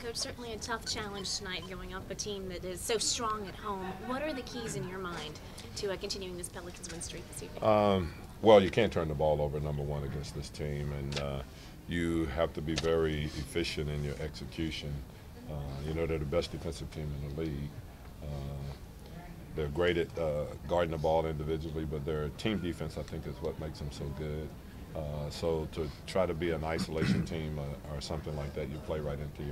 Coach, certainly a tough challenge tonight going up a team that is so strong at home. What are the keys in your mind to continuing this Pelicans win streak this evening? Well, you can't turn the ball over, number one, against this team, and you have to be very efficient in your execution. You know, they're the best defensive team in the league. They're great at guarding the ball individually, but their team defense, I think, is what makes them so good. So to try to be an isolation team or something like that, you play right into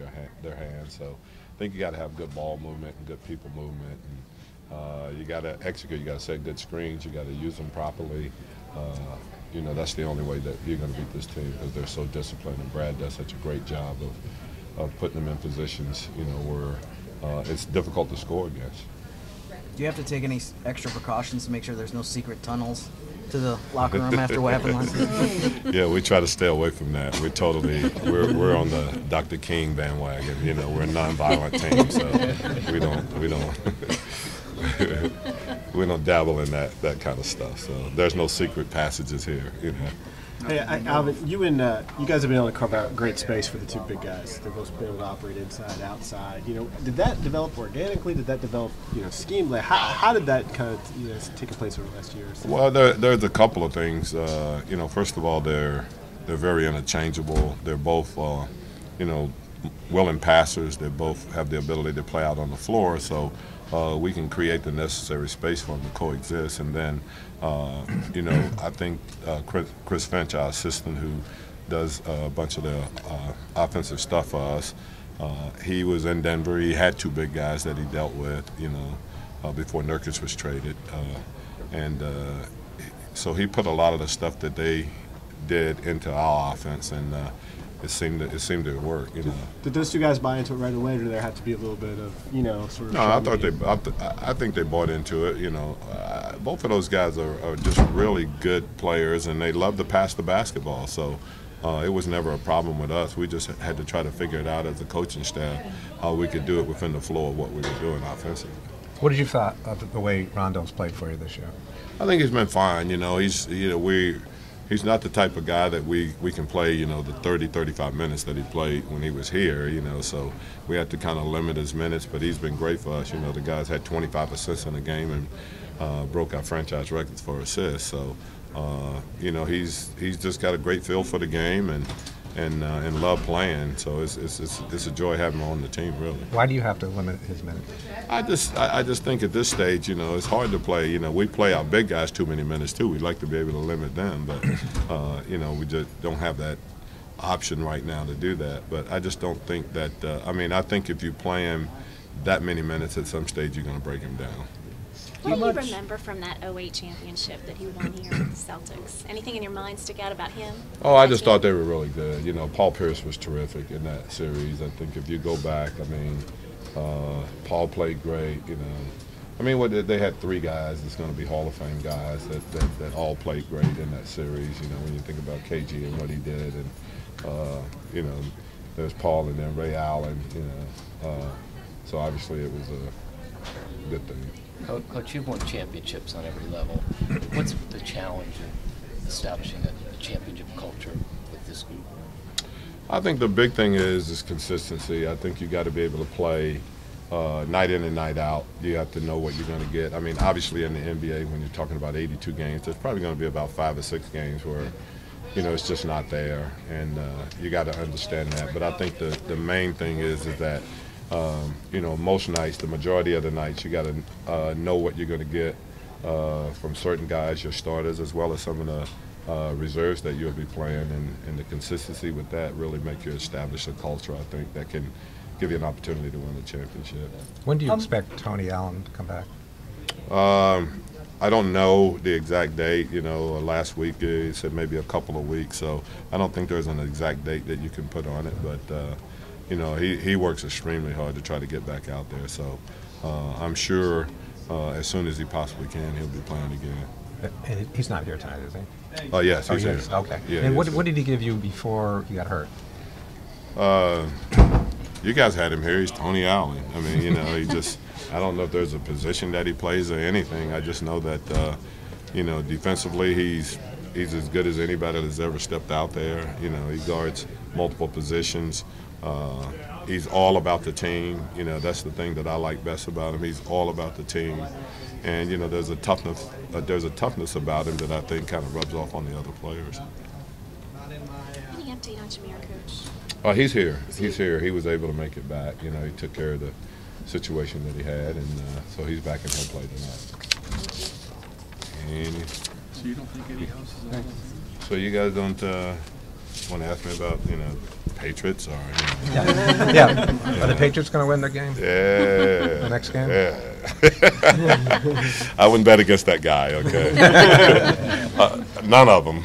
their hands. So I think you got to have good ball movement and good people movement. And, you got to execute. You got to set good screens. You got to use them properly. You know, that's the only way that you're going to beat this team because they're so disciplined. And Brad does such a great job of putting them in positions, you know, where it's difficult to score against. Do you have to take any extra precautions to make sure there's no secret tunnels to the locker room after what happened last night? Yeah, we try to stay away from that. We're on the Dr. King bandwagon. You know, we're a nonviolent team, so we don't dabble in that kind of stuff. So there's no secret passages here. You know. Hey, Alvin, you guys have been able to carve out great space for the two big guys. They've both been able to operate inside, outside. You know, did that develop organically? Did that develop, you know, scheme? Like, how did that kind of, you know, take place over the last year or so? Well, there's a couple of things. You know, first of all, they're very interchangeable. They're both, you know, willing passers. They both have the ability to play out on the floor. So we can create the necessary space for them to coexist. And then, you know, I think Chris Finch, our assistant, who does a bunch of the offensive stuff for us, he was in Denver. He had two big guys that he dealt with, you know, before Nurkic was traded. So he put a lot of the stuff that they did into our offense, and it seemed to work, you know. Did those two guys buy into it right away, or did there have to be a little bit of, you know, sort of? No, I think they bought into it. You know, both of those guys are just really good players, and they love to pass the basketball. So it was never a problem with us. We just had to try to figure it out as a coaching staff how we could do it within the flow of what we were doing offensively. What did you thought of the way Rondo's played for you this year? I think he's been fine. You know, he's not the type of guy that we can play, you know, the 30, 35 minutes that he played when he was here, you know, so we had to kind of limit his minutes, but he's been great for us. You know, the guy's had 25 assists in a game and broke our franchise records for assists. So, you know, he's just got a great feel for the game and love playing. So it's a joy having him on the team, really. Why do you have to limit his minutes? I just think at this stage, you know, it's hard to play. You know, we play our big guys too many minutes too. We'd like to be able to limit them, but you know, we just don't have that option right now to do that. But I just don't think that. I mean, I think if you play him that many minutes at some stage, you're going to break him down. What do you remember from that 08 championship that he won here with the Celtics? Anything in your mind stick out about him? Oh, I just thought they were really good. You know, Paul Pierce was terrific in that series. I think if you go back, I mean, Paul played great. You know, I mean, they had three guys that's going to be Hall of Fame guys that all played great in that series. You know, when you think about KG and what he did, and you know, there's Paul and then Ray Allen. You know, so obviously it was a good thing. Coach, you've won championships on every level. What's the challenge in establishing a championship culture with this group? I think the big thing is consistency. I think you got to be able to play night in and night out. You have to know what you're going to get. I mean, obviously in the NBA, when you're talking about 82 games, there's probably going to be about 5 or 6 games where, you know, it's just not there, and you got to understand that. But I think the main thing is that you know, most nights, the majority of the nights, you got to know what you're going to get from certain guys, your starters, as well as some of the reserves that you'll be playing, and the consistency with that really make you establish a culture, I think, that can give you an opportunity to win a championship. When do you expect Tony Allen to come back? I don't know the exact date. You know, last week he said maybe a couple of weeks, so I don't think there's an exact date that you can put on it, but you know, he works extremely hard to try to get back out there. So I'm sure as soon as he possibly can, he'll be playing again. And he's not here tonight, is he? Oh, yes, he's here. Okay. Yeah, and what did he give you before he got hurt? You guys had him here. He's Tony Allen. I mean, you know, I don't know if there's a position that he plays or anything. I just know that, you know, defensively he's as good as anybody that's ever stepped out there. You know, he guards multiple positions. he's all about the team. You know, that's the thing that I like best about him. He's all about the team, and you know, there's a toughness about him that I think kind of rubs off on the other players. Any update on Jameer, Coach? Oh, he's here. He's here. He was able to make it back. You know, he took care of the situation that he had, and so he's back in home play tonight. So you don't think Eddie House is on? So you guys don't want to ask me about, you know, Patriots or, you know. Yeah. Are the Patriots going to win the game? Yeah. The next game? Yeah. I wouldn't bet against that guy, okay? None of them.